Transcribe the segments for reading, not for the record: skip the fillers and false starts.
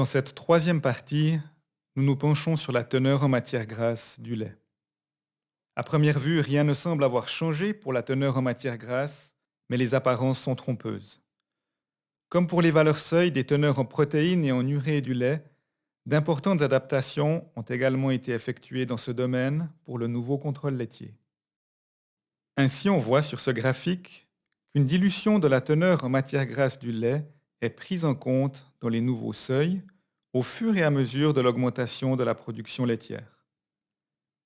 Dans cette troisième partie, nous nous penchons sur la teneur en matière grasse du lait. À première vue, rien ne semble avoir changé pour la teneur en matière grasse, mais les apparences sont trompeuses. Comme pour les valeurs seuil des teneurs en protéines et en urée du lait, d'importantes adaptations ont également été effectuées dans ce domaine pour le nouveau contrôle laitier. Ainsi, on voit sur ce graphique qu'une dilution de la teneur en matière grasse du lait est prise en compte dans les nouveaux seuils au fur et à mesure de l'augmentation de la production laitière.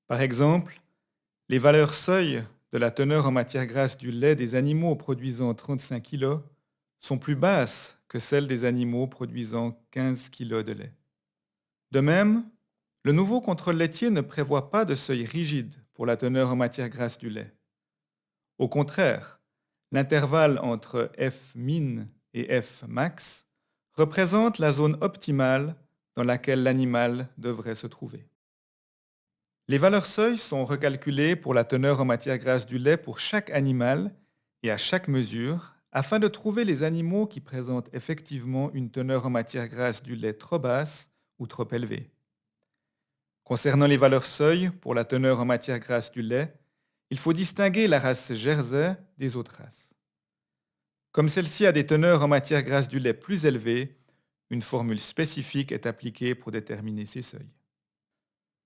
Par exemple, les valeurs seuil de la teneur en matière grasse du lait des animaux produisant 35 kg sont plus basses que celles des animaux produisant 15 kg de lait. De même, le nouveau contrôle laitier ne prévoit pas de seuil rigide pour la teneur en matière grasse du lait. Au contraire, l'intervalle entre F min et F max représente la zone optimale dans laquelle l'animal devrait se trouver. Les valeurs seuil sont recalculées pour la teneur en matière grasse du lait pour chaque animal et à chaque mesure afin de trouver les animaux qui présentent effectivement une teneur en matière grasse du lait trop basse ou trop élevée. Concernant les valeurs seuil pour la teneur en matière grasse du lait, il faut distinguer la race Jersey des autres races. Comme celle-ci a des teneurs en matière grasse du lait plus élevées, une formule spécifique est appliquée pour déterminer ces seuils.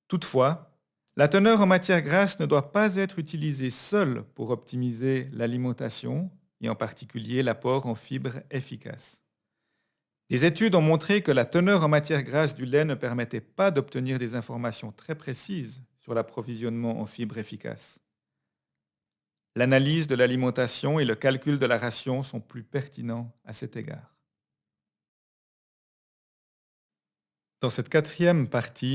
Toutefois, la teneur en matière grasse ne doit pas être utilisée seule pour optimiser l'alimentation et en particulier l'apport en fibres efficaces. Des études ont montré que la teneur en matière grasse du lait ne permettait pas d'obtenir des informations très précises sur l'approvisionnement en fibres efficaces. L'analyse de l'alimentation et le calcul de la ration sont plus pertinents à cet égard. Dans cette quatrième partie,